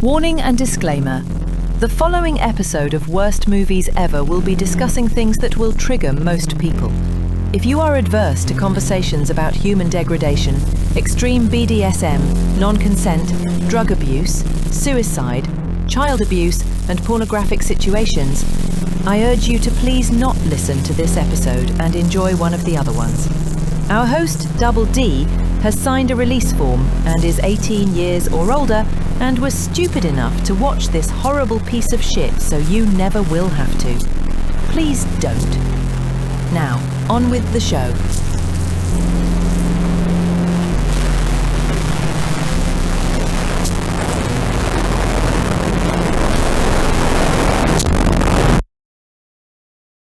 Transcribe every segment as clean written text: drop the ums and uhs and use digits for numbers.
Warning and disclaimer. The following episode of Worst Movies Ever will be discussing things that will trigger most people. If you are adverse to conversations about human degradation, extreme BDSM, non-consent, drug abuse, suicide, child abuse, and pornographic situations, I urge you to please not listen to this episode and enjoy one of the other ones. Our host, Double D, has signed a release form and is 18 years or older and was stupid enough to watch this horrible piece of shit, so you never will have to. Please don't. Now, on with the show.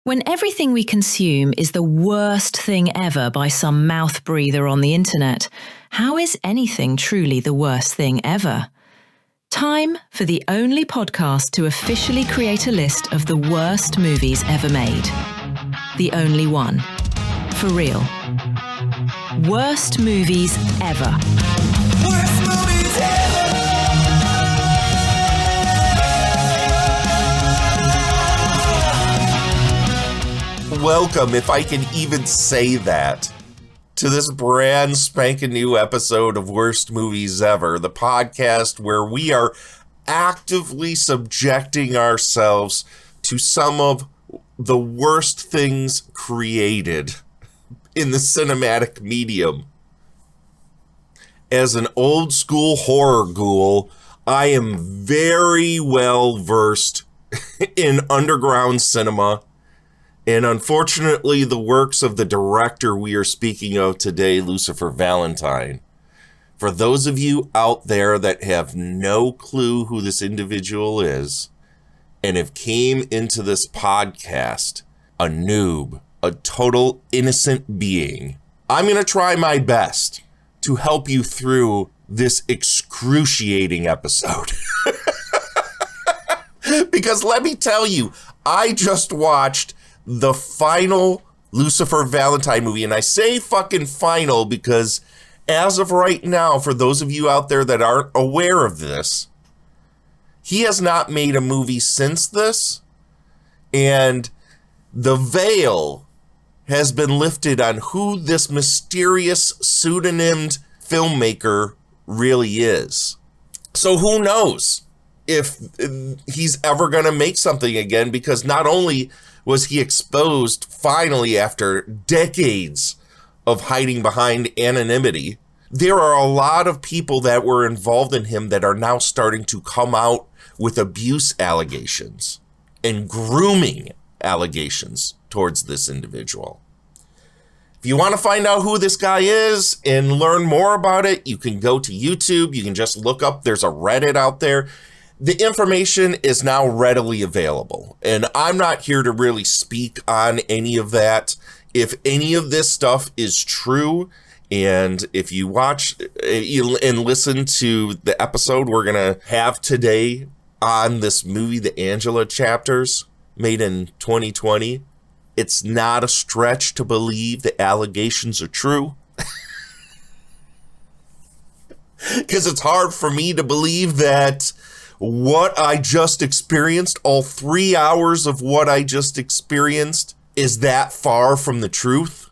When everything we consume is the worst thing ever by some mouth breather on the internet, how is anything truly the worst thing ever? Time for the only podcast to officially create a list of the worst movies ever made. The only one. For real. Worst movies ever. Worst movies ever! Welcome, if I can even say that, to this brand spanking new episode of Worst Movies Ever, the podcast where we are actively subjecting ourselves to some of the worst things created in the cinematic medium. As an old school horror ghoul, I am very well versed in underground cinema. And unfortunately, the works of the director we are speaking of today, Lucifer Valentine. For those of you out there that have no clue who this individual is, and have came into this podcast a noob, a total innocent being, I'm going to try my best to help you through this excruciating episode. Because let me tell you, I just watched the final Lucifer Valentine movie. And I say fucking final because as of right now, for those of you out there that aren't aware of this, he has not made a movie since this. And the veil has been lifted on who this mysterious pseudonymed filmmaker really is. So who knows if he's ever going to make something again, because not only was he exposed finally after decades of hiding behind anonymity, there are a lot of people that were involved in him that are now starting to come out with abuse allegations and grooming allegations towards this individual. If you want to find out who this guy is and learn more about it, you can go to YouTube. You can just look up, there's a Reddit out there. The information is now readily available, and I'm not here to really speak on any of that. If any of this stuff is true, and if you watch and listen to the episode we're going to have today on this movie, The Angela Chapters, made in 2020, it's not a stretch to believe the allegations are true. Because it's hard for me to believe that what I just experienced, all 3 hours of what I just experienced, is that far from the truth.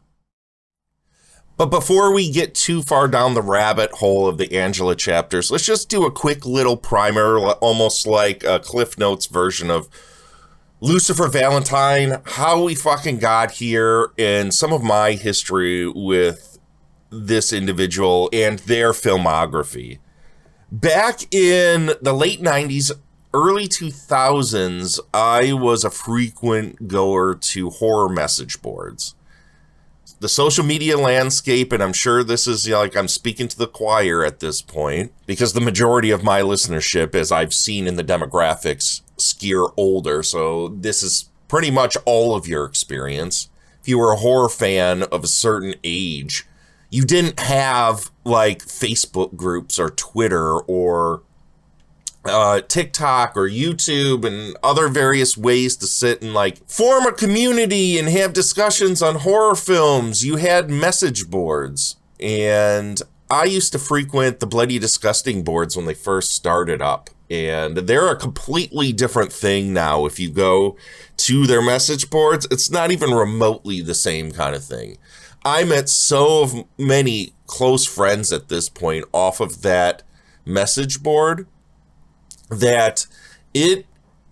But before we get too far down the rabbit hole of the Angela Chapters, let's just do a quick little primer, almost like a Cliff Notes version of Lucifer Valentine, how we fucking got here, and some of my history with this individual and their filmography. Back in the late 90s, early 2000s, I was a frequent goer to horror message boards. The social media landscape, and I'm sure this is like I'm speaking to the choir at this point, because the majority of my listenership, as I've seen in the demographics, skew older, so this is pretty much all of your experience. If you were a horror fan of a certain age, you didn't have like Facebook groups or Twitter or TikTok or YouTube and other various ways to sit and like form a community and have discussions on horror films. You had message boards, and I used to frequent the Bloody Disgusting boards when they first started up. And they're a completely different thing now. If you go to their message boards, it's not even remotely the same kind of thing. I met so many close friends at this point off of that message board that it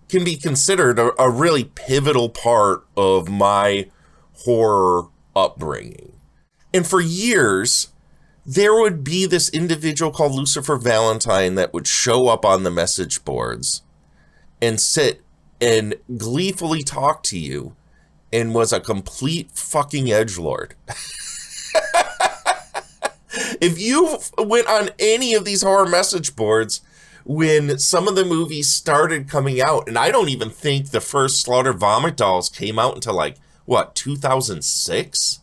can be considered a really pivotal part of my horror upbringing. And for years, there would be this individual called Lucifer Valentine that would show up on the message boards and sit and gleefully talk to you and was a complete fucking edgelord. If you went on any of these horror message boards when some of the movies started coming out, and I don't even think the first Slaughter Vomit Dolls came out until 2006?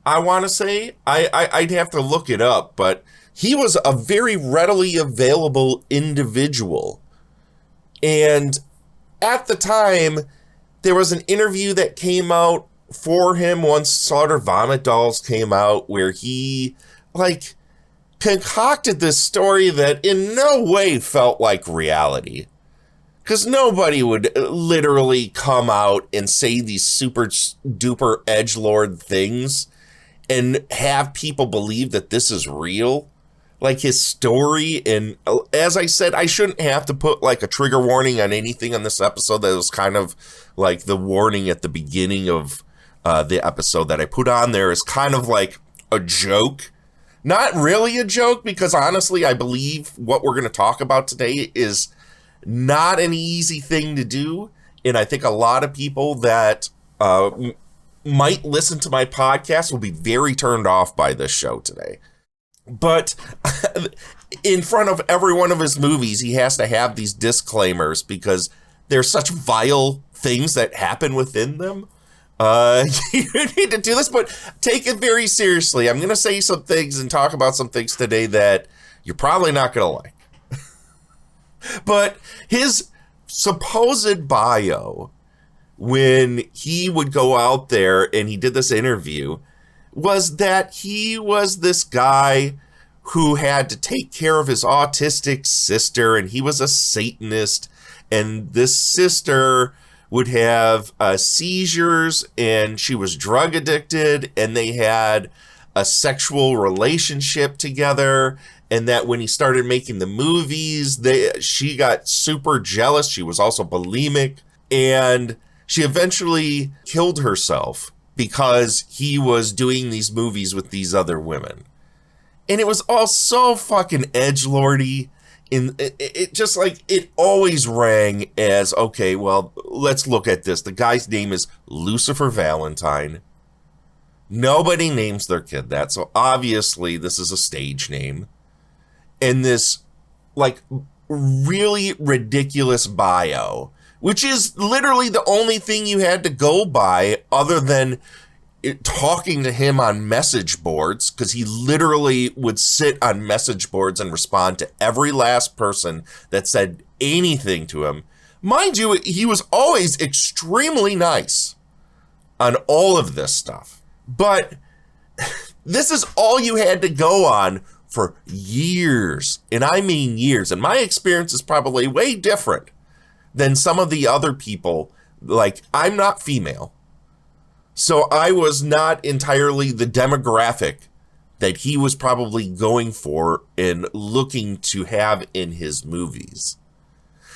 I want to say. I'd have to look it up, but he was a very readily available individual. And at the time, there was an interview that came out for him once Slaughter Vomit Dolls came out where he, concocted this story that in no way felt like reality. Because nobody would literally come out and say these super duper edgelord things and have people believe that this is real. Like his story, and as I said, I shouldn't have to put a trigger warning on anything on this episode. That was kind of like the warning at the beginning of the episode that I put on there is kind of like a joke. Not really a joke, because honestly, I believe what we're going to talk about today is not an easy thing to do. And I think a lot of people that might listen to my podcast will be very turned off by this show today. But in front of every one of his movies, he has to have these disclaimers because there's such vile things that happen within them. You need to do this, but take it very seriously. I'm going to say some things and talk about some things today that you're probably not going to like. But his supposed bio, when he would go out there and he did this interview, was that he was this guy who had to take care of his autistic sister, and he was a Satanist, and this sister would have seizures, and she was drug addicted, and they had a sexual relationship together, and that when he started making the movies, she got super jealous. She was also bulimic, and she eventually killed herself because he was doing these movies with these other women. And it was all so fucking edgelordy. It just it always rang as, okay, well, let's look at this. The guy's name is Lucifer Valentine. Nobody names their kid that, so obviously this is a stage name. And this, really ridiculous bio, which is literally the only thing you had to go by other than talking to him on message boards, because he literally would sit on message boards and respond to every last person that said anything to him. Mind you, he was always extremely nice on all of this stuff. But this is all you had to go on for years. And I mean years. And my experience is probably way different than some of the other people. I'm not female. So I was not entirely the demographic that he was probably going for and looking to have in his movies.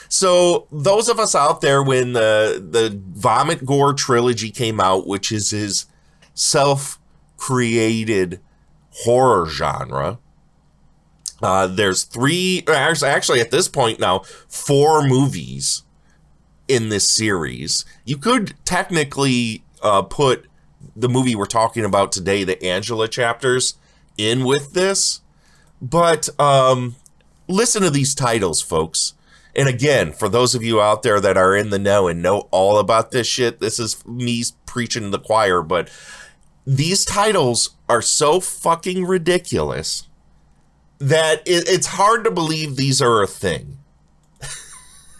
So those of us out there, when the Vomit Gore trilogy came out, which is his self-created horror genre, there's actually at this point now, 4 movies in this series. You could technically put the movie we're talking about today, the Angela chapters, in with this. But listen to these titles, folks. And again, for those of you out there that are in the know and know all about this shit, this is me preaching to the choir, but these titles are so fucking ridiculous that it's hard to believe these are a thing.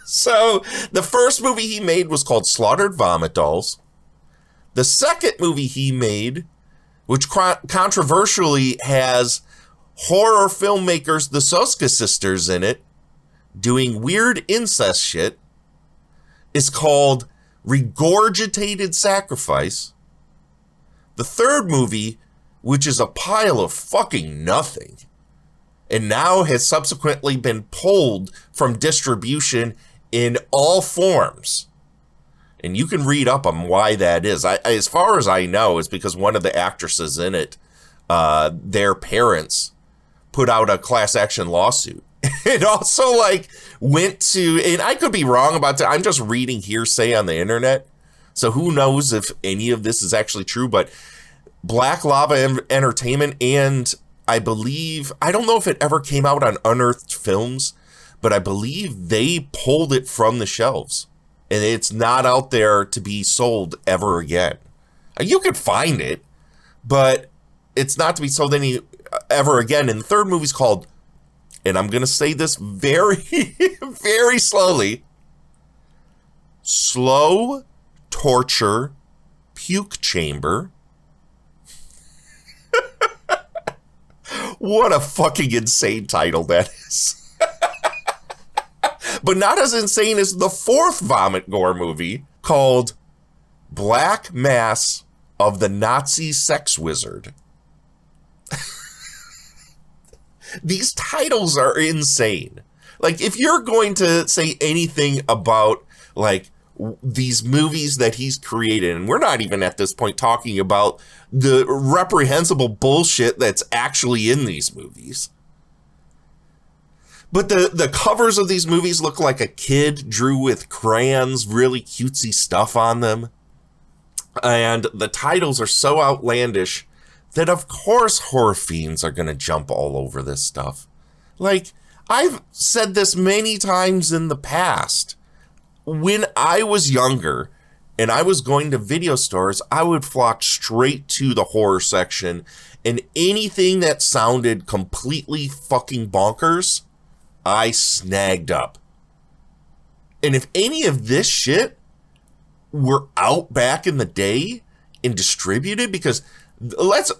So the first movie he made was called Slaughtered Vomit Dolls. The second movie he made, which controversially has horror filmmakers, the Soska sisters, in it, doing weird incest shit is called Regurgitated Sacrifice. The third movie, which is a pile of fucking nothing, and now has subsequently been pulled from distribution in all forms. And you can read up on why that is. As far as I know, it's because one of the actresses in it, their parents put out a class action lawsuit. It also went to, and I could be wrong about that. I'm just reading hearsay on the internet. So who knows if any of this is actually true, but Black Lava Entertainment and I believe, I don't know if it ever came out on Unearthed Films, but I believe they pulled it from the shelves and it's not out there to be sold ever again. You could find it, but it's not to be sold ever again. And the third movie's called, and I'm going to say this very, very slowly, Slow Torture Puke Chamber. What a fucking insane title that is. But not as insane as the fourth vomit gore movie called Black Mass of the Nazi Sex Wizard. These titles are insane. If you're going to say anything about these movies that he's created, and we're not even at this point talking about the reprehensible bullshit that's actually in these movies. But the covers of these movies look like a kid drew with crayons, really cutesy stuff on them. And the titles are so outlandish that of course horror fiends are going to jump all over this stuff. I've said this many times in the past. When I was younger and I was going to video stores, I would flock straight to the horror section, and anything that sounded completely fucking bonkers, I snagged up. And if any of this shit were out back in the day and distributed, because let's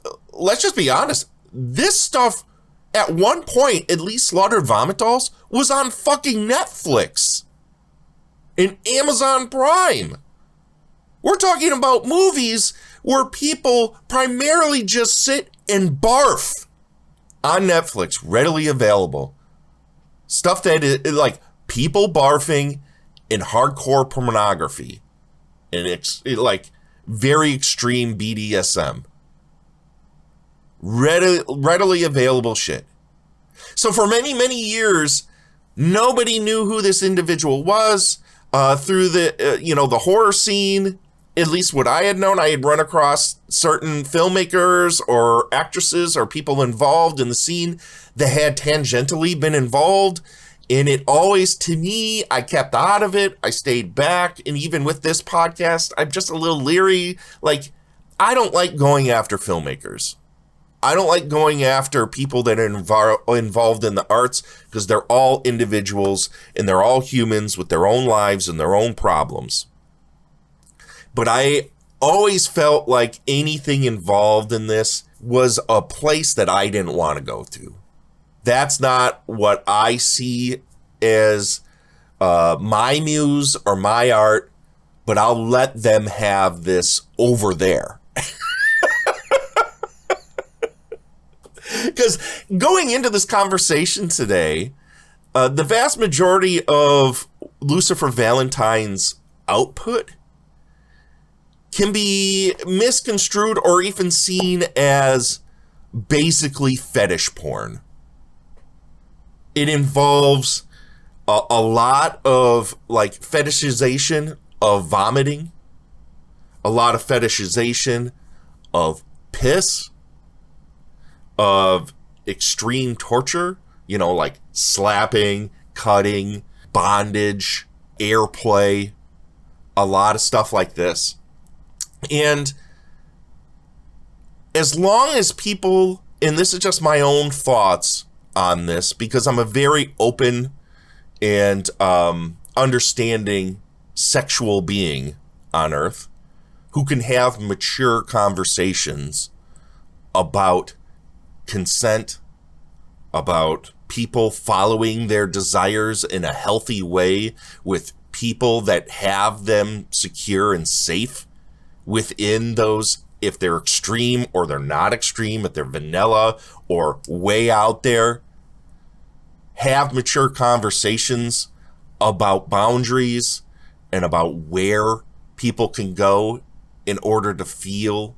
just be honest, this stuff at one point, at least Slaughtered Vomit Dolls, was on fucking Netflix and Amazon Prime. We're talking about movies where people primarily just sit and barf on Netflix, readily available. Stuff that is people barfing and hardcore pornography. And it's very extreme BDSM. Readily available shit. So for many, many years, nobody knew who this individual was. Through the horror scene, at least what I had known, I had run across certain filmmakers or actresses or people involved in the scene that had tangentially been involved. And it always, to me, I kept out of it. I stayed back. And even with this podcast, I'm just a little leery. I don't like going after filmmakers. I don't like going after people that are involved in the arts, because they're all individuals and they're all humans with their own lives and their own problems. But I always felt like anything involved in this was a place that I didn't want to go to. That's not what I see as my muse or my art, but I'll let them have this over there. Because going into this conversation today, the vast majority of Lucifer Valentine's output can be misconstrued or even seen as basically fetish porn. It involves a lot of fetishization of vomiting, a lot of fetishization of piss, of extreme torture, slapping, cutting, bondage, airplay, a lot of stuff like this. And as long as people, and this is just my own thoughts on this, because I'm a very open and understanding sexual being on Earth who can have mature conversations about consent, about people following their desires in a healthy way with people that have them secure and safe within those, if they're extreme or they're not extreme, if they're vanilla or way out there. Have mature conversations about boundaries and about where people can go in order to feel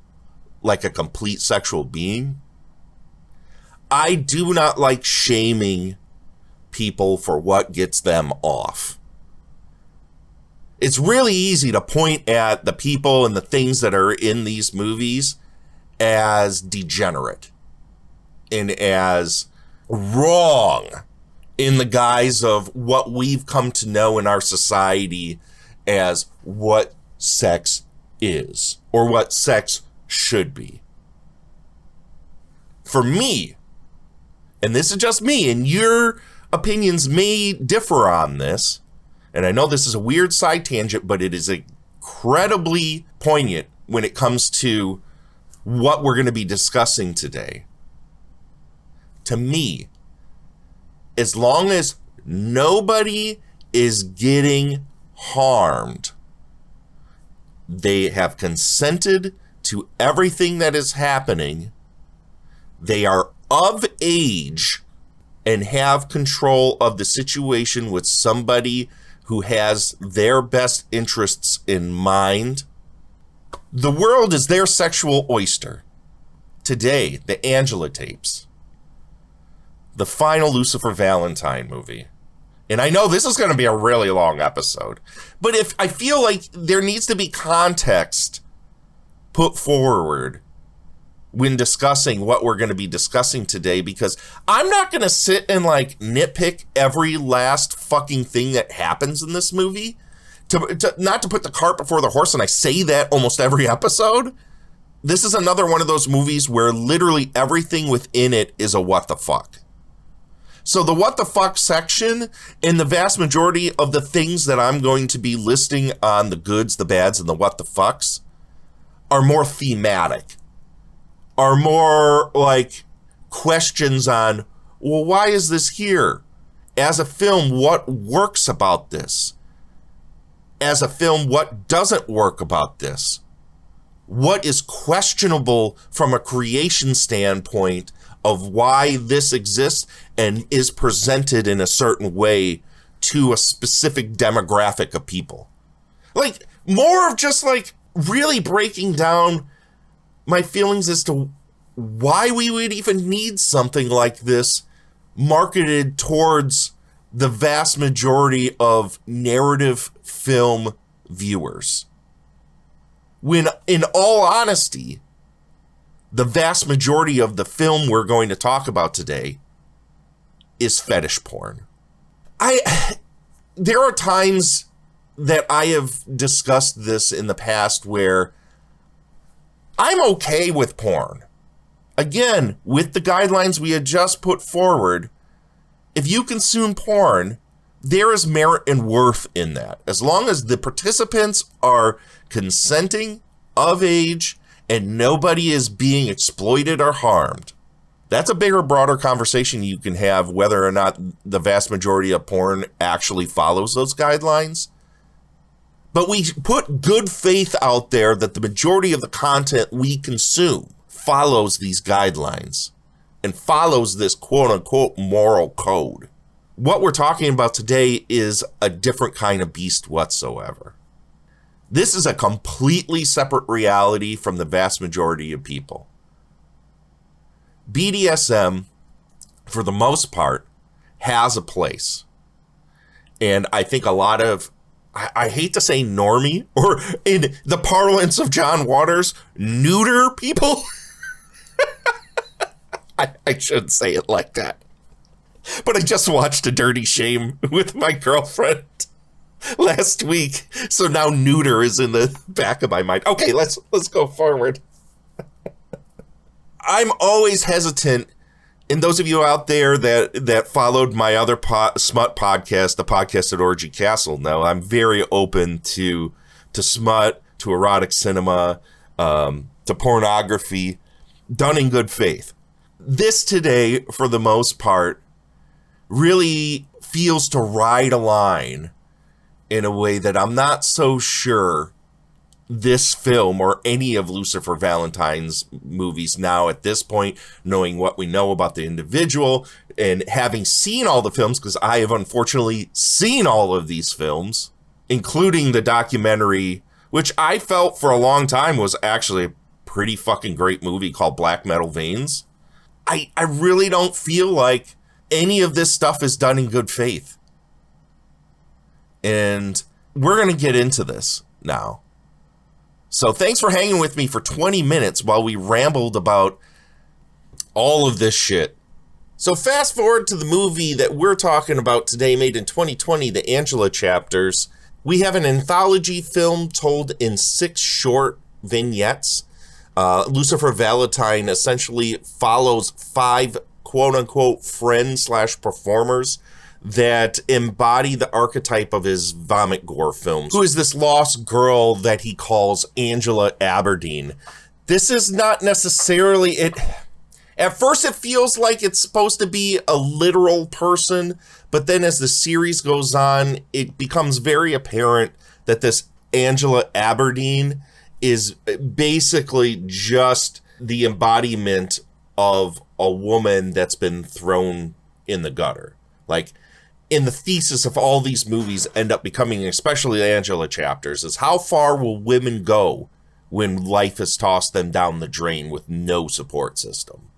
like a complete sexual being. I do not like shaming people for what gets them off. It's really easy to point at the people and the things that are in these movies as degenerate and as wrong in the guise of what we've come to know in our society as what sex is or what sex should be. For me, and this is just me, and your opinions may differ on this, and I know this is a weird side tangent, but it is incredibly poignant when it comes to what we're going to be discussing today. To me, as long as nobody is getting harmed, they have consented to everything that is happening, they are of age and have control of the situation with somebody who has their best interests in mind, the world is their sexual oyster. Today, the Angela tapes, the final Lucifer Valentine movie. And I know this is going to be a really long episode, but if I feel like there needs to be context put forward when discussing what we're going to be discussing today, because I'm not going to sit and like nitpick every last fucking thing that happens in this movie, to not to put the cart before the horse, and I say that almost every episode. This is another one of those movies where literally everything within it is a what the fuck. So the what the fuck section and the vast majority of the things that I'm going to be listing on the goods, the bads, and the what the fucks are more thematic, are more like questions on, well, why is this here? As a film, what works about this? As a film, what doesn't work about this? What is questionable from a creation standpoint of why this exists and is presented in a certain way to a specific demographic of people? Like, more of just like really breaking down my feelings as to why we would even need something like this marketed towards the vast majority of narrative film viewers. When, in all honesty, the vast majority of the film we're going to talk about today is fetish porn. There are times that I have discussed this in the past where I'm okay with porn. Again, with the guidelines we had just put forward, if you consume porn, there is merit and worth in that. As long as the participants are consenting, of age, and nobody is being exploited or harmed. That's a bigger, broader conversation you can have, whether or not the vast majority of porn actually follows those guidelines. But we put good faith out there that the majority of the content we consume follows these guidelines and follows this quote-unquote moral code. What we're talking about today is a different kind of beast whatsoever. This is a completely separate reality from the vast majority of people. BDSM, for the most part, has a place. And I think a lot of, I hate to say normie, or in the parlance of John Waters, neuter people. I shouldn't say it like that. But I just watched A Dirty Shame with my girlfriend last week, so now neuter is in the back of my mind. Okay, let's go forward. I'm always hesitant, and those of you out there that followed my other smut podcast, the podcast at Orgy Castle, know I'm very open to smut, to erotic cinema, to pornography, done in good faith. this today, for the most part, really feels to ride a line in a way that I'm not so sure this film or any of Lucifer Valentine's movies now at this point, knowing what we know about the individual and having seen all the films, because I have unfortunately seen all of these films, including the documentary, which I felt for a long time was actually a pretty fucking great movie called Black Metal Veins. I really don't feel like any of this stuff is done in good faith. And we're going to get into this now. So thanks for hanging with me for 20 minutes while we rambled about all of this shit. So fast forward to the movie that we're talking about today, made in 2020, the Angela Chapters. We have an anthology film told in 6 short vignettes. Lucifer Valentine essentially follows 5 quote-unquote friends/performers that embody the archetype of his vomit gore films. Who is this lost girl that he calls Angela Aberdeen? This is not necessarily it. At first it feels like it's supposed to be a literal person, but then as the series goes on, it becomes very apparent that this Angela Aberdeen is basically just the embodiment of a woman that's been thrown in the gutter. Like, in the thesis of all these movies end up becoming, especially Angela Chapters, is how far will women go when life has tossed them down the drain with no support system?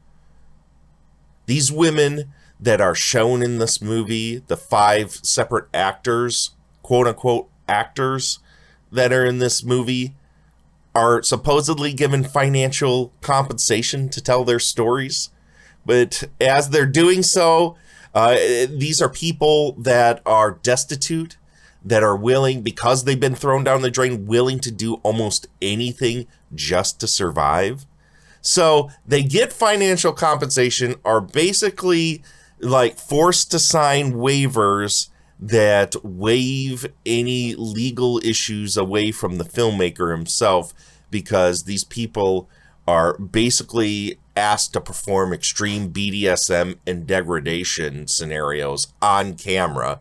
These women that are shown in this movie, the 5 separate actors, quote-unquote actors that are in this movie, are supposedly given financial compensation to tell their stories. But as they're doing so, these are people that are destitute, that are willing, because they've been thrown down the drain, willing to do almost anything just to survive. So they get financial compensation, are basically like forced to sign waivers that waive any legal issues away from the filmmaker himself, because these people are basically asked to perform extreme BDSM and degradation scenarios on camera.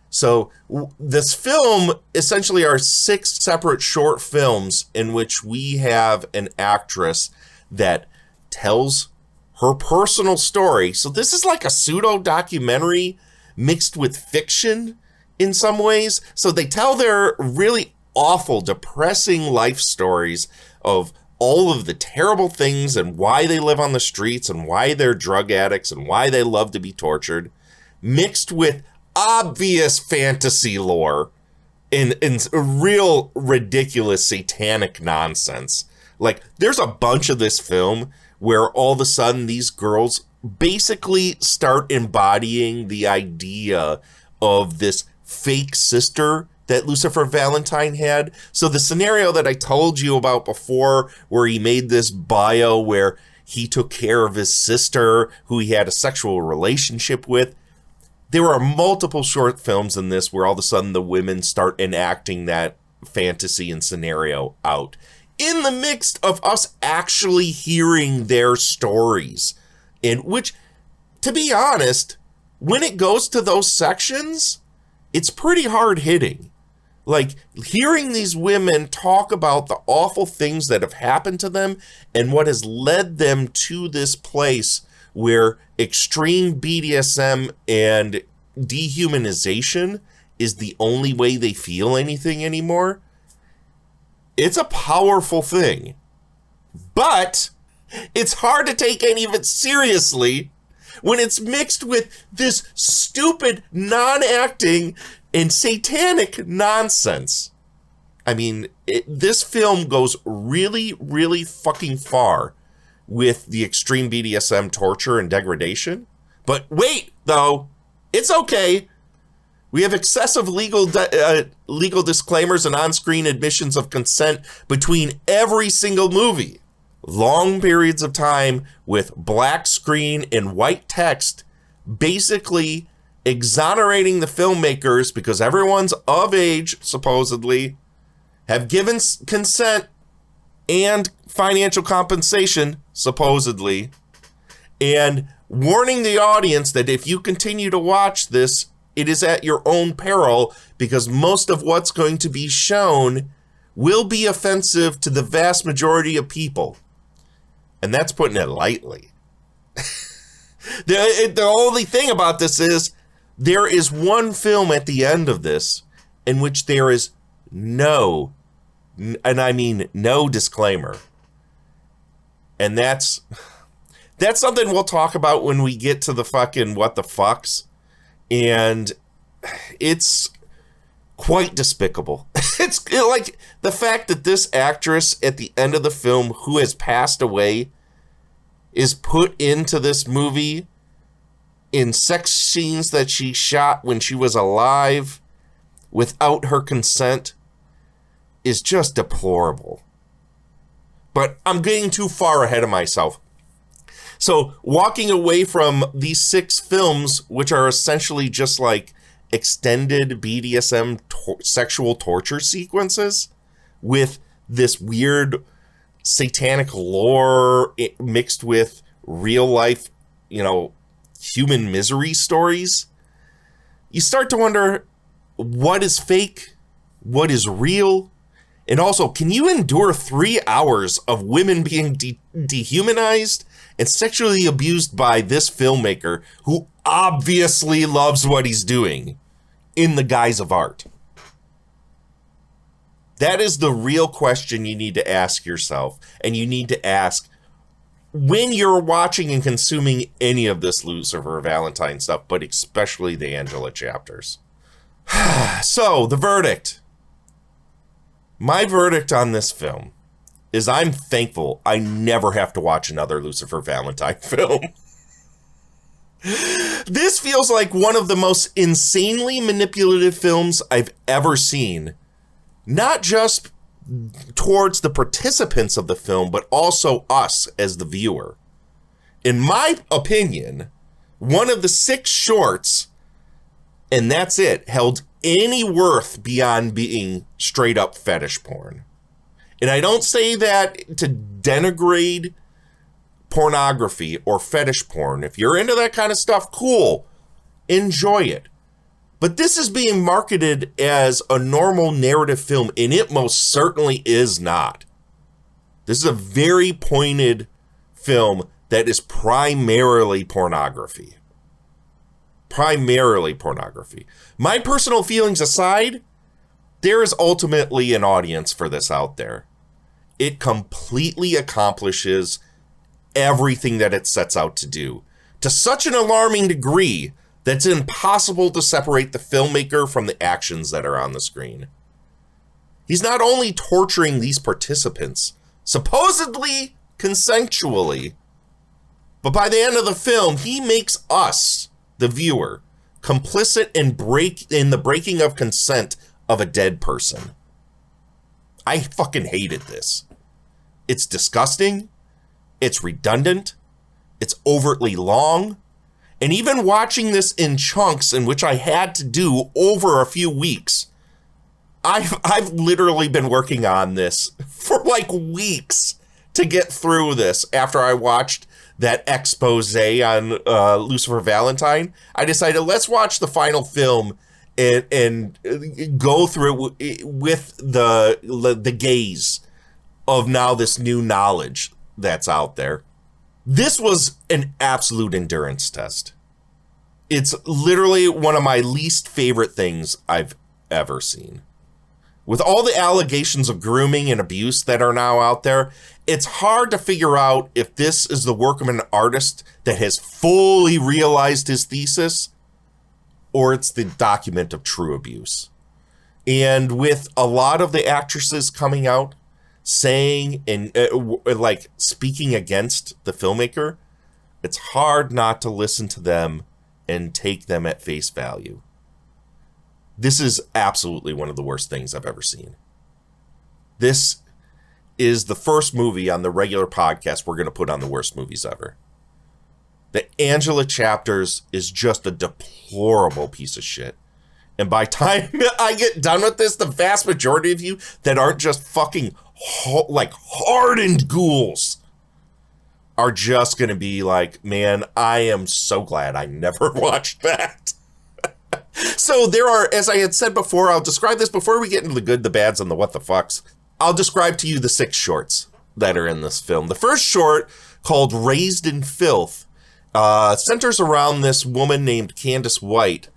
So this film essentially are 6 separate short films in which we have an actress that tells her personal story. So this is like a pseudo documentary mixed with fiction in some ways. So they tell their really awful, depressing life stories of all of the terrible things and why they live on the streets and why they're drug addicts and why they love to be tortured, mixed with obvious fantasy lore and real ridiculous satanic nonsense. Like, there's a bunch of this film where all of a sudden these girls basically start embodying the idea of this fake sister that Lucifer Valentine had. So the scenario that I told you about before, where he made this bio where he took care of his sister who he had a sexual relationship with, there are multiple short films in this where all of a sudden the women start enacting that fantasy and scenario out, in the midst of us actually hearing their stories. In which, to be honest, when it goes to those sections, it's pretty hard hitting. Like, hearing these women talk about the awful things that have happened to them and what has led them to this place where extreme BDSM and dehumanization is the only way they feel anything anymore. It's a powerful thing. But it's hard to take any of it seriously when it's mixed with this stupid, non-acting and satanic nonsense. I mean, this film goes really, really fucking far with the extreme BDSM torture and degradation. But wait, though, it's okay. We have excessive legal disclaimers and on-screen admissions of consent between every single movie. Long periods of time with black screen and white text, basically exonerating the filmmakers because everyone's of age, supposedly, have given consent and financial compensation, supposedly, and warning the audience that if you continue to watch this, it is at your own peril, because most of what's going to be shown will be offensive to the vast majority of people. And that's putting it lightly. The only thing about this is there is one film at the end of this in which there is no, and I mean no disclaimer. And that's something we'll talk about when we get to the fucking what the fucks. And it's quite despicable. It's like the fact that this actress at the end of the film, who has passed away, is put into this movie in sex scenes that she shot when she was alive without her consent is just deplorable. But I'm getting too far ahead of myself. So walking away from these 6 films, which are essentially just like extended BDSM sexual torture sequences with this weird satanic lore mixed with real life, human misery stories, you start to wonder what is fake, what is real, and also, can you endure 3 hours of women being dehumanized and sexually abused by this filmmaker who obviously loves what he's doing in the guise of art? That is the real question you need to ask yourself, and you need to ask when you're watching and consuming any of this Lucifer Valentine stuff, but especially the Angela chapters. So, the verdict. My verdict on this film is I'm thankful I never have to watch another Lucifer Valentine film. This feels like one of the most insanely manipulative films I've ever seen. Not just towards the participants of the film, but also us as the viewer. In my opinion, one of the 6 shorts, and that's it, held any worth beyond being straight up fetish porn. And I don't say that to denigrate pornography or fetish porn. If you're into that kind of stuff, cool, enjoy it. But this is being marketed as a normal narrative film, and it most certainly is not. This is a very pointed film that is primarily pornography. Primarily pornography. My personal feelings aside, there is ultimately an audience for this out there. It completely accomplishes everything that it sets out to do, to such an alarming degree that it's impossible to separate the filmmaker from the actions that are on the screen. He's not only torturing these participants, supposedly consensually, but by the end of the film, he makes us, the viewer, complicit in the breaking of consent of a dead person. I fucking hated this. It's disgusting. It's redundant. It's overtly long. And even watching this in chunks, in which I had to do over a few weeks, I've literally been working on this for like weeks to get through this. After I watched that expose on Lucifer Valentine, I decided, let's watch the final film and go through it with the gaze of now this new knowledge that's out there. This was an absolute endurance test. It's literally one of my least favorite things I've ever seen. With all the allegations of grooming and abuse that are now out there, it's hard to figure out if this is the work of an artist that has fully realized his thesis, or it's the document of true abuse. And with a lot of the actresses coming out saying and like speaking against the filmmaker, it's hard not to listen to them and take them at face value. This is absolutely one of the worst things I've ever seen. This is the first movie on the regular podcast we're going to put on the worst movies ever. The Angela Chapters is just a deplorable piece of shit. And by time I get done with this, the vast majority of you that aren't just fucking like hardened ghouls are just going to be like, man, I am so glad I never watched that. So there are, as I had said before, I'll describe this before we get into the good, the bads, and the what the fucks. I'll describe to you the 6 shorts that are in this film. The first short, called Raised in Filth, centers around this woman named Candace White,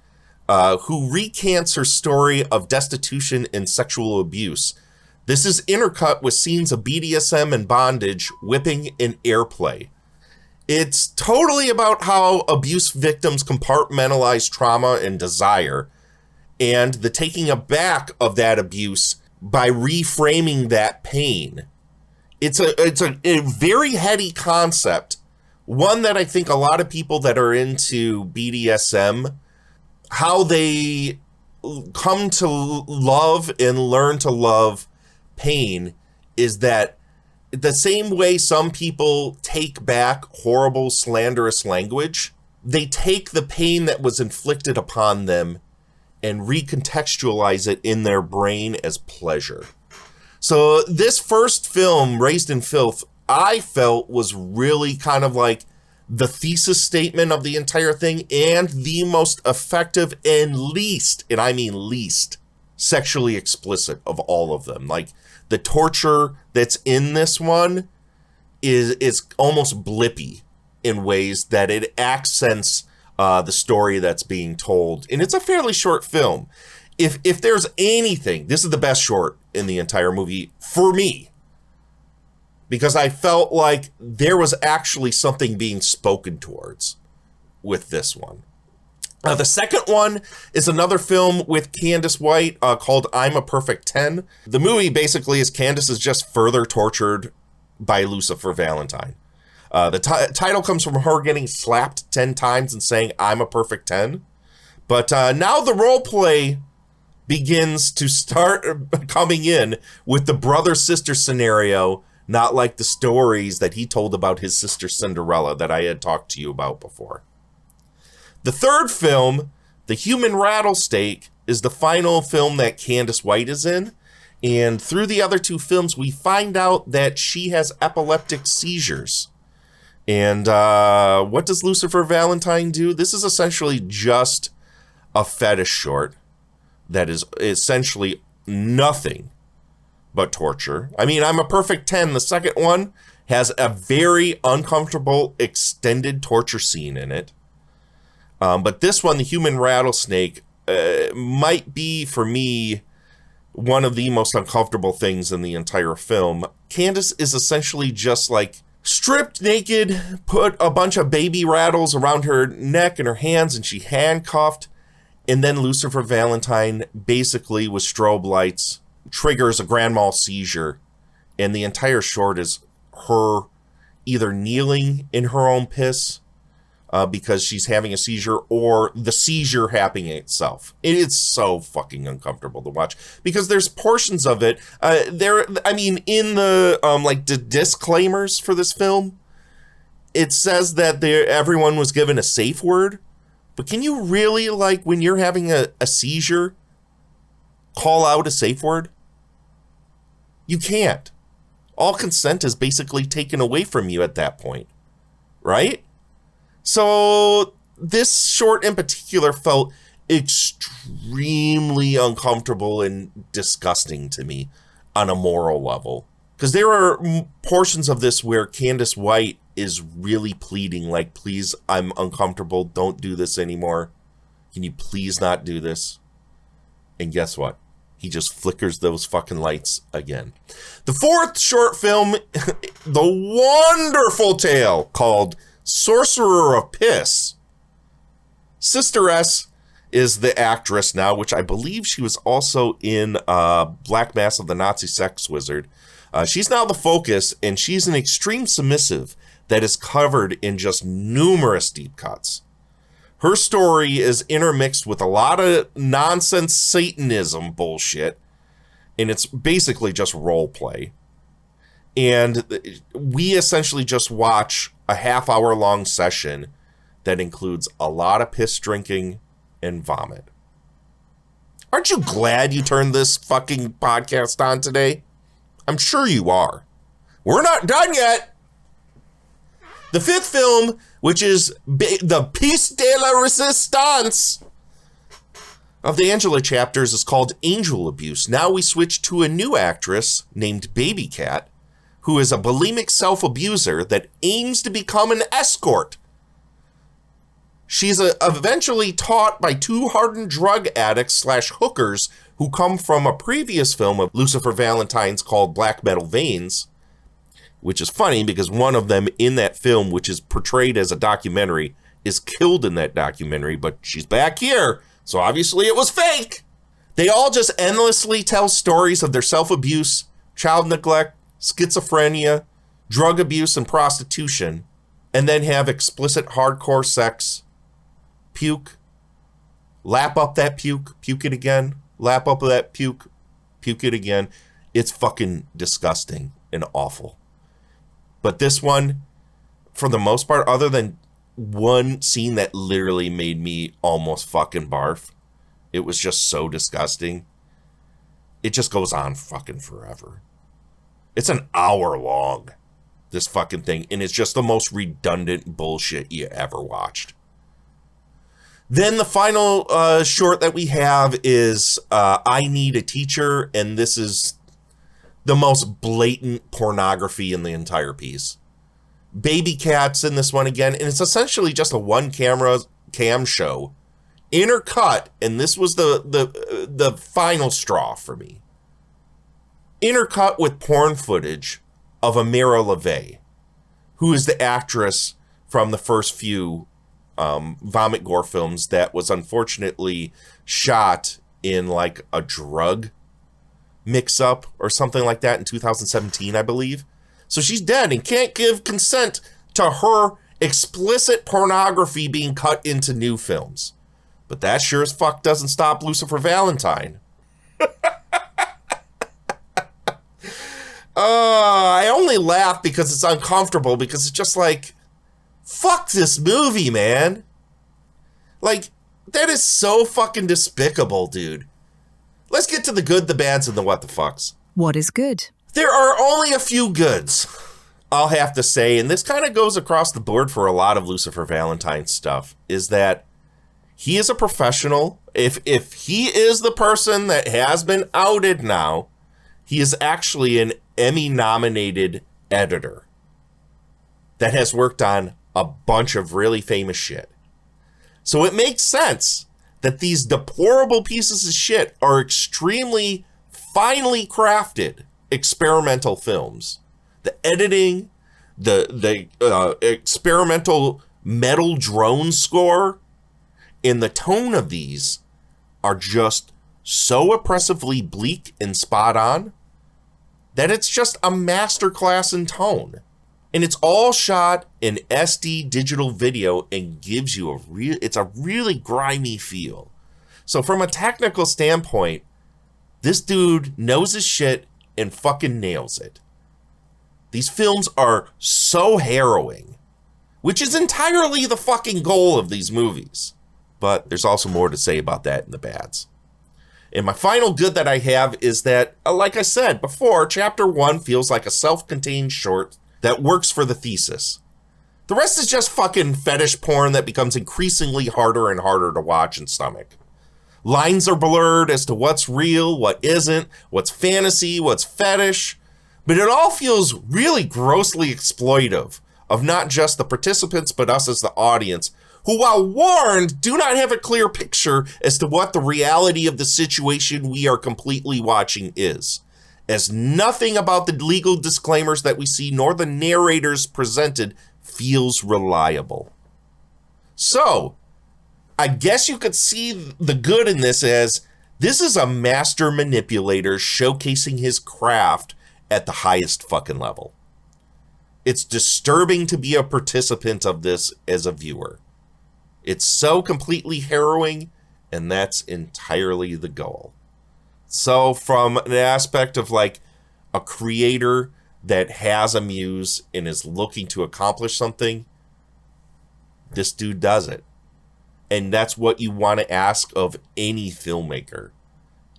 who recants her story of destitution and sexual abuse. This is intercut with scenes of BDSM and bondage, whipping, and airplay. It's totally about how abuse victims compartmentalize trauma and desire, and the taking aback of that abuse by reframing that pain. It's a very heady concept, one that I think a lot of people that are into BDSM, how they come to love and learn to love pain, is that the same way some people take back horrible, slanderous language, they take the pain that was inflicted upon them and recontextualize it in their brain as pleasure. So this first film, Raised in Filth, I felt was really kind of like the thesis statement of the entire thing and the most effective and least, and I mean least, sexually explicit of all of them. Like, the torture that's in this one is almost blippy in ways that it accents the story that's being told. And it's a fairly short film. If there's anything, this is the best short in the entire movie for me, because I felt like there was actually something being spoken towards with this one. The second one is another film with Candace White called I'm a Perfect 10. The movie basically is Candace is just further tortured by Lucifer Valentine. The title comes from her getting slapped 10 times and saying, I'm a perfect 10. But now the role play begins to start coming in with the brother-sister scenario, not like the stories that he told about his sister Cinderella that I had talked to you about before. The third film, The Human Rattlesnake, is the final film that Candace White is in. And through the other 2 films, we find out that she has epileptic seizures. And what does Lucifer Valentine do? This is essentially just a fetish short that is essentially nothing but torture. I mean, I'm a Perfect 10. The second one has a very uncomfortable extended torture scene in it. But this one, The Human Rattlesnake, might be, for me, one of the most uncomfortable things in the entire film. Candace is essentially just like stripped naked, put a bunch of baby rattles around her neck and her hands, and she handcuffed. And then Lucifer Valentine, basically with strobe lights, triggers a grand mal seizure. And the entire short is her either kneeling in her own piss, because she's having a seizure, or the seizure happening itself. It is so fucking uncomfortable to watch, because there's portions of it in the the disclaimers for this film, it says that everyone was given a safe word. But can you really, like, when you're having a seizure, call out a safe word? You can't. All consent is basically taken away from you at that point, right? So this short in particular felt extremely uncomfortable and disgusting to me on a moral level. Because there are portions of this where Candace White is really pleading, like, please, I'm uncomfortable, don't do this anymore. Can you please not do this? And guess what? He just flickers those fucking lights again. The fourth short film, the wonderful tale called Sorcerer of Piss. Sister S is the actress now, which I believe she was also in Black Mass of the Nazi Sex Wizard. She's now the focus, and she's an extreme submissive that is covered in just numerous deep cuts. Her story is intermixed with a lot of nonsense Satanism bullshit, and it's basically just role play. And we essentially just watch a half-hour-long session that includes a lot of piss drinking and vomit. Aren't you glad you turned this fucking podcast on today? I'm sure you are. We're not done yet. The fifth film, which is the Piece de la Resistance of the Angela chapters, is called Angel Abuse. Now we switch to a new actress named Baby Cat, who is a bulimic self-abuser that aims to become an escort. She's eventually taught by two hardened drug addicts / hookers who come from a previous film of Lucifer Valentine's called Black Metal Veins, which is funny because one of them in that film, which is portrayed as a documentary, is killed in that documentary, but she's back here, so obviously it was fake. They all just endlessly tell stories of their self-abuse, child neglect, schizophrenia, drug abuse, and prostitution, and then have explicit hardcore sex, puke, lap up that puke, puke it again, lap up that puke, puke it again. It's fucking disgusting and awful. But this one, for the most part, other than one scene that literally made me almost fucking barf, it was just so disgusting. It just goes on fucking forever. It's an hour long, this fucking thing, and it's just the most redundant bullshit you ever watched. Then the final short that we have is I Need a Teacher, and this is the most blatant pornography in the entire piece. Baby Cat's in this one again, and it's essentially just a one cam show, intercut, and this was the final straw for me. Intercut with porn footage of Amira LaVey, who is the actress from the first few vomit gore films that was unfortunately shot in like a drug mix-up or something like that in 2017, I believe. So she's dead and can't give consent to her explicit pornography being cut into new films. But that sure as fuck doesn't stop Lucifer Valentine. I only laugh because it's uncomfortable, because it's just like, fuck this movie, man. Like, that is so fucking despicable, dude. Let's get to the good, the bads, and the what the fucks. What is good? There are only a few goods, I'll have to say, and this kind of goes across the board for a lot of Lucifer Valentine stuff, is that he is a professional. If he is the person that has been outed now, he is actually an Emmy-nominated editor that has worked on a bunch of really famous shit. So it makes sense that these deplorable pieces of shit are extremely finely crafted experimental films. The editing, the experimental metal drone score, and the tone of these are just so oppressively bleak and spot on that it's just a masterclass in tone. And it's all shot in SD digital video and gives you it's a really grimy feel. So from a technical standpoint, this dude knows his shit and fucking nails it. These films are so harrowing, which is entirely the fucking goal of these movies. But there's also more to say about that in the bads. And my final good that I have is that, like I said before, Chapter 1 feels like a self-contained short that works for the thesis. The rest is just fucking fetish porn that becomes increasingly harder and harder to watch and stomach. Lines are blurred as to what's real, what isn't, what's fantasy, what's fetish, but it all feels really grossly exploitive of not just the participants but us as the audience, who, while warned, do not have a clear picture as to what the reality of the situation we are completely watching is, as nothing about the legal disclaimers that we see nor the narrators presented feels reliable. So, I guess you could see the good in this as this is a master manipulator showcasing his craft at the highest fucking level. It's disturbing to be a participant of this as a viewer. It's so completely harrowing, and that's entirely the goal. So from an aspect of like a creator that has a muse and is looking to accomplish something, this dude does it. And that's what you want to ask of any filmmaker,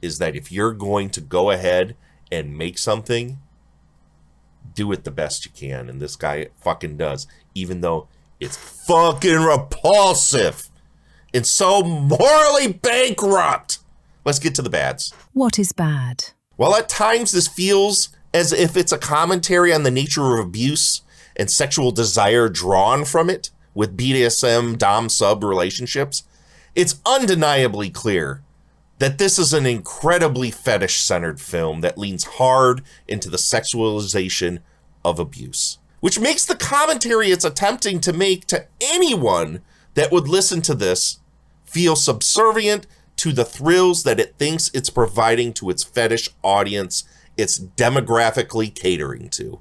is that if you're going to go ahead and make something, do it the best you can. And this guy fucking does, even though it's fucking repulsive and so morally bankrupt. Let's get to the bads. What is bad? Well, at times this feels as if it's a commentary on the nature of abuse and sexual desire drawn from it with BDSM dom-sub relationships. It's undeniably clear that this is an incredibly fetish-centered film that leans hard into the sexualization of abuse, which makes the commentary it's attempting to make to anyone that would listen to this feel subservient to the thrills that it thinks it's providing to its fetish audience it's demographically catering to.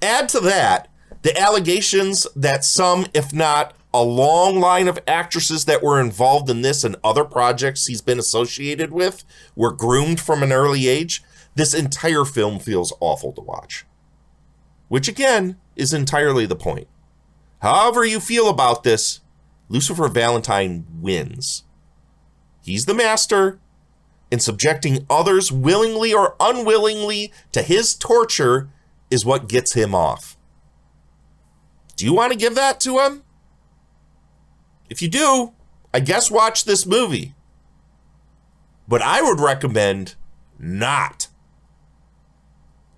Add to that the allegations that some, if not a long line of actresses that were involved in this and other projects he's been associated with, were groomed from an early age. This entire film feels awful to watch. Which again, is entirely the point. However you feel about this, Lucifer Valentine wins. He's the master, and subjecting others willingly or unwillingly to his torture is what gets him off. Do you want to give that to him? If you do, I guess watch this movie. But I would recommend not.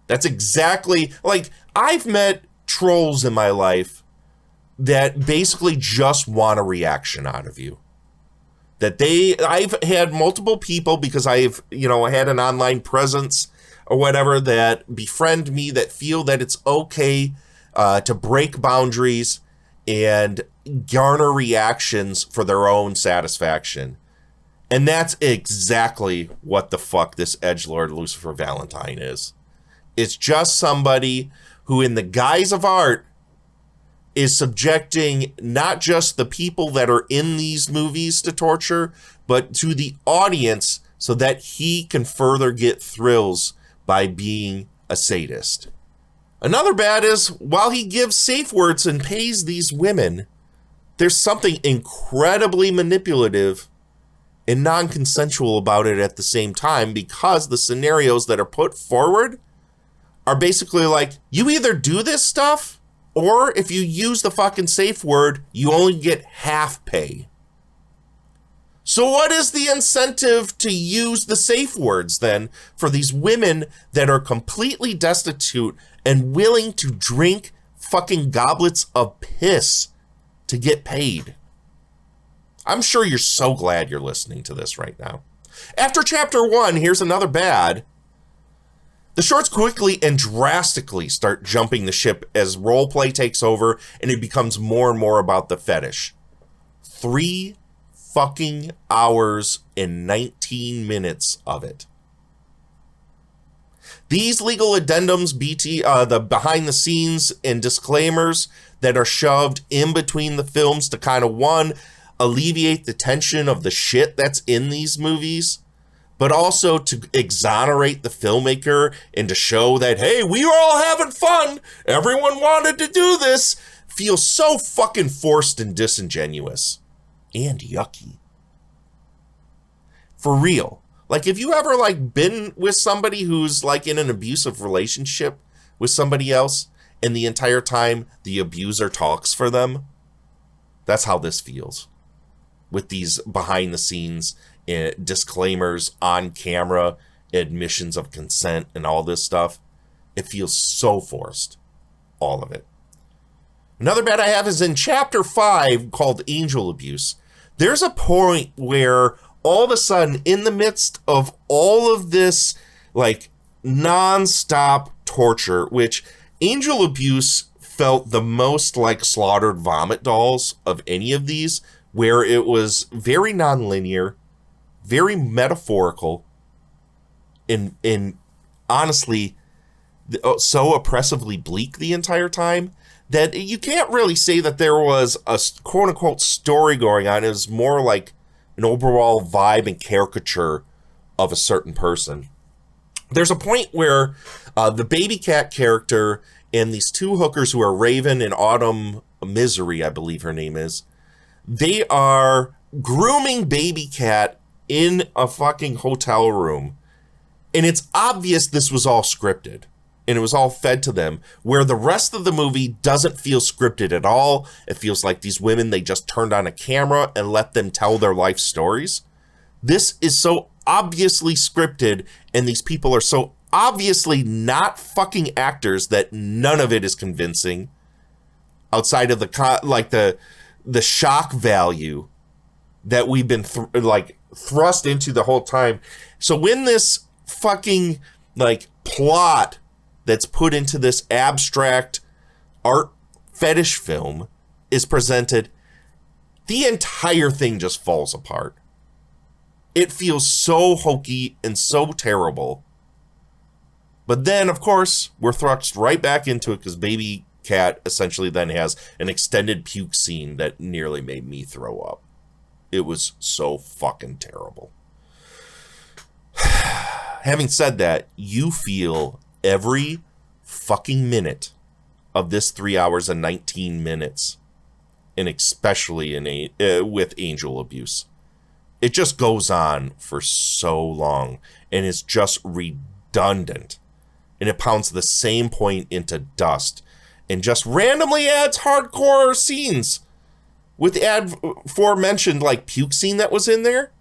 That's exactly, like, I've met trolls in my life that basically just want a reaction out of you. I've had multiple people, because I've, had an online presence or whatever, that befriend me, that feel that it's okay to break boundaries and garner reactions for their own satisfaction. And that's exactly what the fuck this edgelord Lucifer Valentine is. It's just somebody who, in the guise of art, is subjecting not just the people that are in these movies to torture, but to the audience so that he can further get thrills by being a sadist. Another bad is, while he gives safe words and pays these women, there's something incredibly manipulative and non-consensual about it at the same time, because the scenarios that are put forward are basically like, you either do this stuff, or if you use the fucking safe word, you only get half pay. So what is the incentive to use the safe words then for these women that are completely destitute and willing to drink fucking goblets of piss to get paid? I'm sure you're so glad you're listening to this right now. After chapter 1, here's another bad. The shorts quickly and drastically start jumping the ship as roleplay takes over and it becomes more and more about the fetish. 3 fucking hours and 19 minutes of it. These legal addendums, the behind the scenes and disclaimers that are shoved in between the films to kind of, one, alleviate the tension of the shit that's in these movies, but also to exonerate the filmmaker and to show that, hey, we were all having fun, everyone wanted to do this, feels so fucking forced and disingenuous. And yucky. For real. Like, if you ever, been with somebody who's, in an abusive relationship with somebody else, and the entire time the abuser talks for them, that's how this feels. With these behind-the-scenes disclaimers, on camera, admissions of consent, and all this stuff. It feels so forced. All of it. Another bad I have is in chapter 5, called Angel Abuse. There's a point where all of a sudden, in the midst of all of this, non-stop torture, which Angel Abuse felt the most like slaughtered vomit dolls of any of these, where it was very non-linear, very metaphorical, and honestly, so oppressively bleak the entire time that you can't really say that there was a quote-unquote story going on. It was more like an overall vibe and caricature of a certain person. There's a point where the baby cat character and these 2 hookers who are Raven and Autumn Misery, I believe her name is, they are grooming baby cat in a fucking hotel room. And it's obvious this was all scripted. and it was all fed to them, where the rest of the movie doesn't feel scripted at all. It feels like these women, they just turned on a camera and let them tell their life stories. This is so obviously scripted, and these people are so obviously not fucking actors that none of it is convincing outside of the shock value that we've been thrust into the whole time. So when this fucking plot that's put into this abstract art fetish film is presented, the entire thing just falls apart. It feels so hokey and so terrible. But then, of course, we're thrust right back into it because Baby Cat essentially then has an extended puke scene that nearly made me throw up. It was so fucking terrible. Having said that, you feel every fucking minute of this 3 hours and 19 minutes, and especially with angel abuse. It just goes on for so long, and it's just redundant. And it pounds the same point into dust, and just randomly adds hardcore scenes. With the aforementioned puke scene that was in there,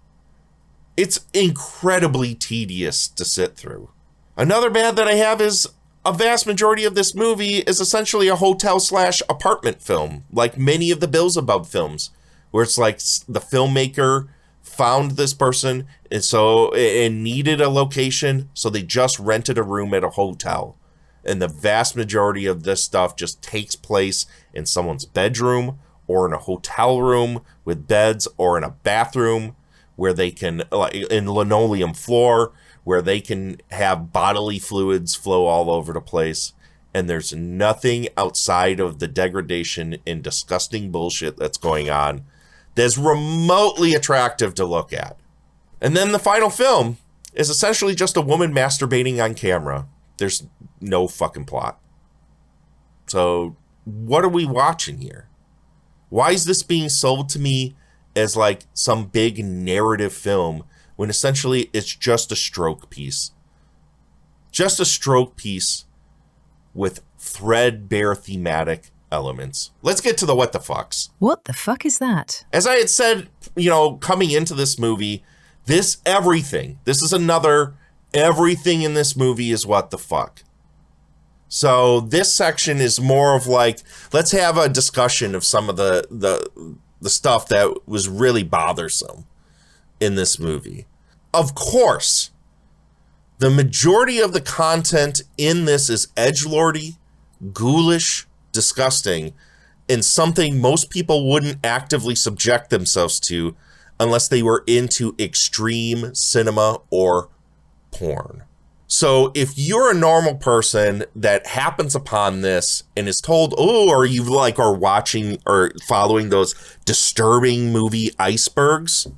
it's incredibly tedious to sit through. Another bad that I have is a vast majority of this movie is essentially a hotel/apartment film, like many of the Bills Above films, where it's like the filmmaker found this person and needed a location, so they just rented a room at a hotel. And the vast majority of this stuff just takes place in someone's bedroom or in a hotel room with beds, or in a bathroom where they can, in linoleum floor, where they can have bodily fluids flow all over the place. And there's nothing outside of the degradation and disgusting bullshit that's going on that's remotely attractive to look at. And then the final film is essentially just a woman masturbating on camera. There's no fucking plot. So what are we watching here? Why is this being sold to me as some big narrative film when essentially it's just a stroke piece? Just a stroke piece with threadbare thematic elements. Let's get to the what the fucks. What the fuck is that? As I had said, coming into this movie, everything in this movie is what the fuck. So this section is more of let's have a discussion of some of the stuff that was really bothersome in this movie. Of course, the majority of the content in this is edgelordy, ghoulish, disgusting, and something most people wouldn't actively subject themselves to unless they were into extreme cinema or porn. So if you're a normal person that happens upon this and is told, or you are watching or following those disturbing movie icebergs,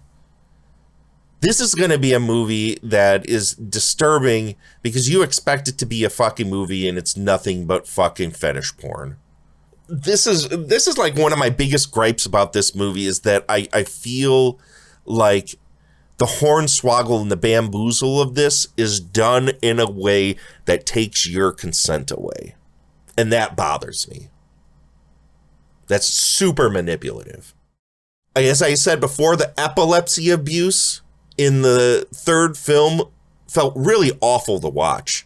this is going to be a movie that is disturbing because you expect it to be a fucking movie and it's nothing but fucking fetish porn. This is one of my biggest gripes about this movie is that I feel like the hornswoggle and the bamboozle of this is done in a way that takes your consent away. And that bothers me. That's super manipulative. As I said before, the epilepsy abuse in the third film felt really awful to watch.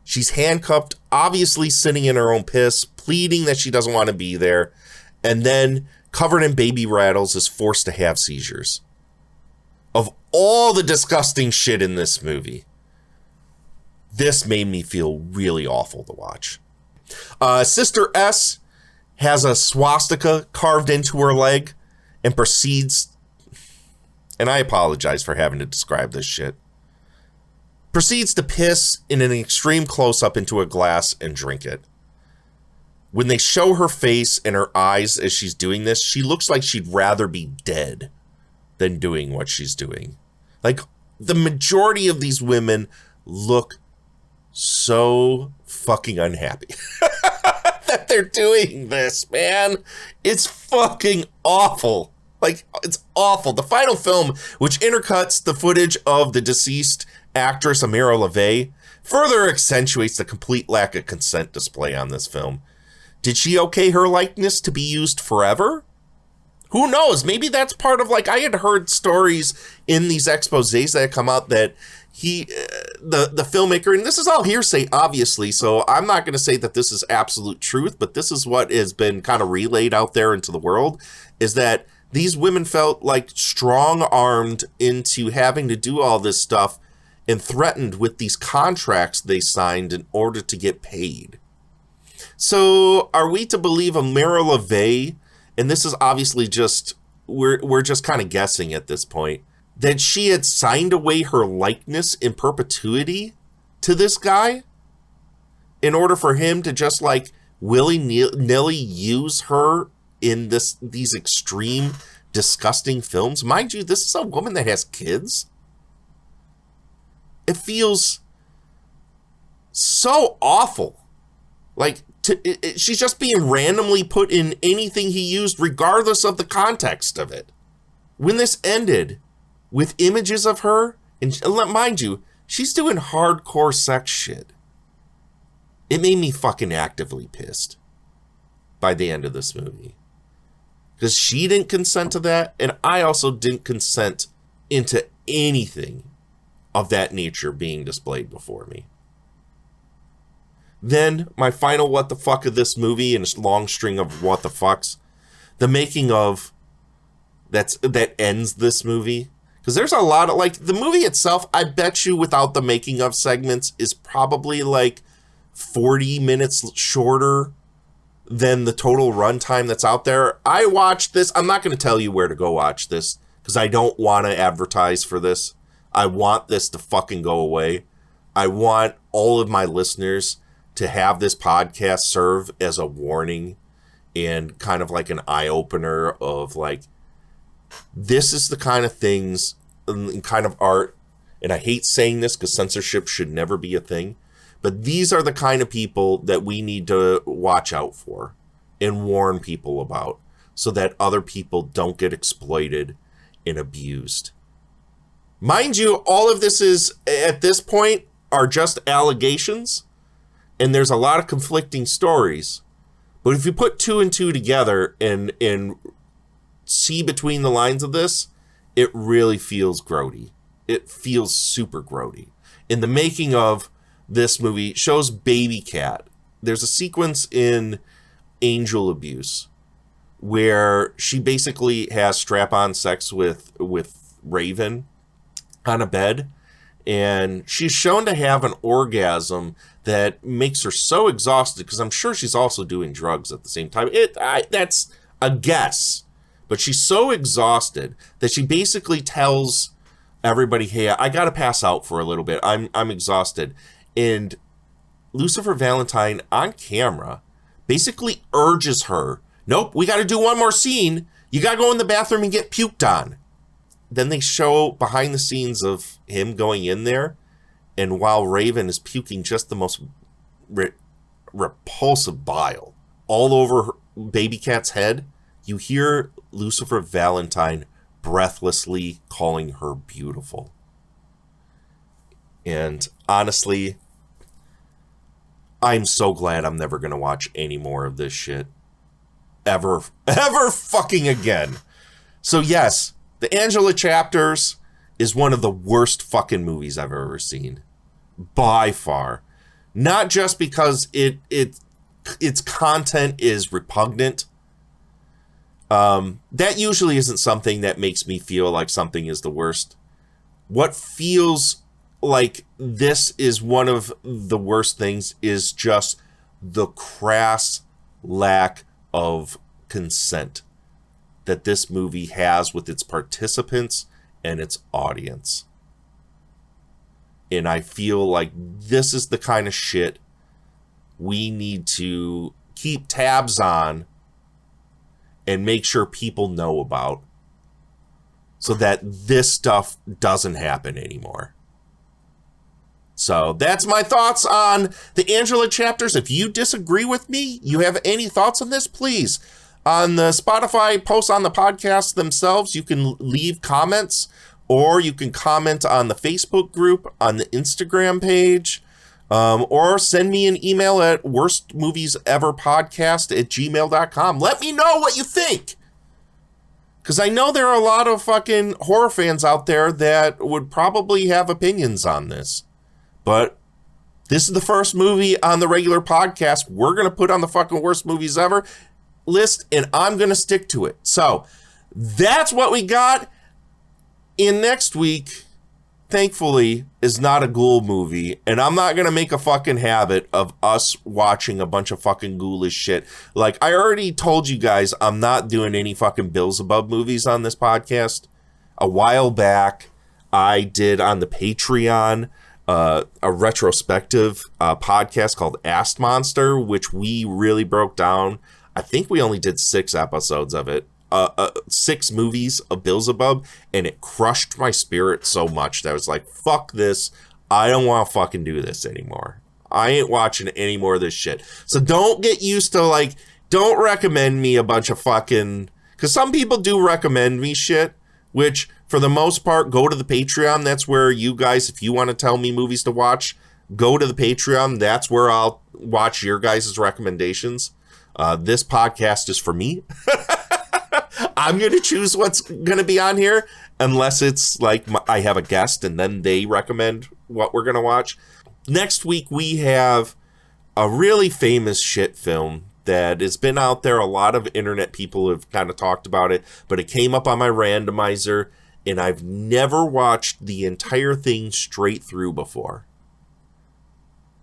She's handcuffed, obviously sitting in her own piss, pleading that she doesn't want to be there, and then, covered in baby rattles, is forced to have seizures. Of all the disgusting shit in this movie, this made me feel really awful to watch. Sister S has a swastika carved into her leg and proceeds, and I apologize for having to describe this shit, proceeds to piss in an extreme close-up into a glass and drink it. When they show her face and her eyes as she's doing this, she looks like she'd rather be dead than doing what she's doing. The majority of these women look so fucking unhappy that they're doing this, man. It's fucking awful. It's awful. The final film, which intercuts the footage of the deceased actress Amira LaVey, further accentuates the complete lack of consent display on this film. Did she okay her likeness to be used forever? Who knows? Maybe that's part of, like, I had heard stories in these exposés that come out that the filmmaker, and this is all hearsay, obviously, so I'm not going to say that this is absolute truth, but this is what has been kind of relayed out there into the world, is that these women felt like strong-armed into having to do all this stuff and threatened with these contracts they signed in order to get paid. So are we to believe Amira LaVey, and this is obviously just, we're just kind of guessing at this point, that she had signed away her likeness in perpetuity to this guy in order for him to just like willy-nilly use her in these extreme, disgusting films? Mind you, this is a woman that has kids. It feels so awful. Like, she's just being randomly put in anything he used, regardless of the context of it. When this ended with images of her, and mind you, she's doing hardcore sex shit, it made me fucking actively pissed by the end of this movie. Because she didn't consent to that, and I also didn't consent into anything of that nature being displayed before me. Then, my final what the fuck of this movie, and a long string of what the fucks, the making of that ends this movie. Because there's a lot of, like, the movie itself, I bet you without the making of segments is probably like 40 minutes shorter than the total runtime that's out there. I watched this. I'm not going to tell you where to go watch this because I don't want to advertise for this. I want this to fucking go away. I want all of my listeners to have this podcast serve as a warning and kind of like an eye-opener of like, this is the kind of things and kind of art, and I hate saying this because censorship should never be a thing, but these are the kind of people that we need to watch out for and warn people about so that other people don't get exploited and abused. Mind you, all of this is, at this point, are just allegations, and there's a lot of conflicting stories. But if you put two and two together and see between the lines of this, it really feels grody. It feels super grody. In the making of this movie, shows Baby Cat. There's a sequence in Angel Abuse where she basically has strap-on sex with Raven on a bed, and she's shown to have an orgasm that makes her so exhausted, because I'm sure she's also doing drugs at the same time. That's a guess, but she's so exhausted that she basically tells everybody, hey, I gotta pass out for a little bit. I'm exhausted. And Lucifer Valentine on camera basically urges her, nope, we gotta do one more scene. You gotta go in the bathroom and get puked on. Then they show behind the scenes of him going in there, and while Raven is puking just the most repulsive bile all over Baby Cat's head, you hear Lucifer Valentine breathlessly calling her beautiful. And honestly, I'm so glad I'm never going to watch any more of this shit. Ever fucking again. So yes, The Angela Chapters is one of the worst fucking movies I've ever seen. By far. Not just because its content is repugnant. That usually isn't something that makes me feel like something is the worst. What feels like this is one of the worst things is just the crass lack of consent that this movie has with its participants and its audience. And I feel like this is the kind of shit we need to keep tabs on and make sure people know about so that this stuff doesn't happen anymore. So that's my thoughts on the Angela Chapters. If you disagree with me, you have any thoughts on this, please. On the Spotify posts on the podcast themselves, you can leave comments, or you can comment on the Facebook group, on the Instagram page. Or send me an email at worstmovieseverpodcast@gmail.com. Let me know what you think. Because I know there are a lot of fucking horror fans out there that would probably have opinions on this. But this is the first movie on the regular podcast we're going to put on the fucking worst movies ever list, and I'm going to stick to it. So that's what we got. In next week, thankfully, is not a ghoul movie, and I'm not going to make a fucking habit of us watching a bunch of fucking ghoulish shit. Like, I already told you guys I'm not doing any fucking Beelzebub movies on this podcast. A while back, I did on the Patreon a retrospective podcast called Ass Monster, which we really broke down. I think we only did 6 episodes of it. 6 movies of Beelzebub, and it crushed my spirit so much that I was like, fuck this. I don't want to fucking do this anymore. I ain't watching any more of this shit. So don't get used to, like, don't recommend me a bunch of fucking, because some people do recommend me shit, which for the most part, go to the Patreon. That's where you guys, if you want to tell me movies to watch, go to the Patreon. That's where I'll watch your guys' recommendations. This podcast is for me. I'm going to choose what's going to be on here, unless it's like I have a guest and then they recommend what we're going to watch. Next week, we have a really famous shit film that has been out there. A lot of internet people have kind of talked about it, but it came up on my randomizer, and I've never watched the entire thing straight through before.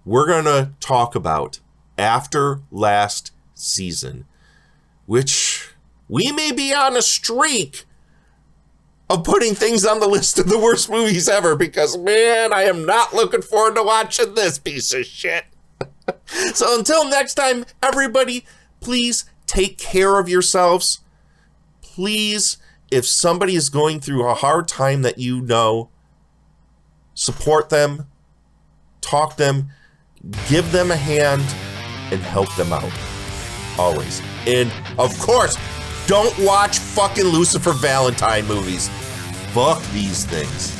We're going to talk about After Last Season, which we may be on a streak of putting things on the list of the worst movies ever, because, man, I am not looking forward to watching this piece of shit. So until next time, everybody, please take care of yourselves. Please, if somebody is going through a hard time that you know, support them, talk them, give them a hand, and help them out. Always. And, of course, don't watch fucking Lucifer Valentine movies. Fuck these things.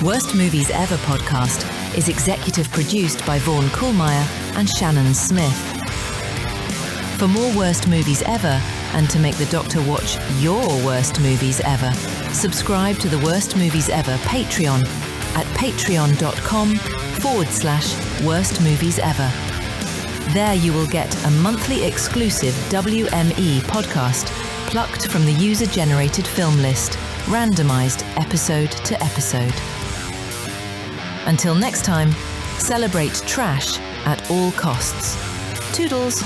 Worst Movies Ever podcast is executive produced by Vaughn Kuhlmeyer and Shannon Smith. For more Worst Movies Ever, and to make the Doctor watch your worst movies ever, subscribe to the Worst Movies Ever Patreon at patreon.com/Worst Movies Ever. There you will get a monthly exclusive WME podcast plucked from the user-generated film list, randomized episode to episode. Until next time, celebrate trash at all costs. Toodles.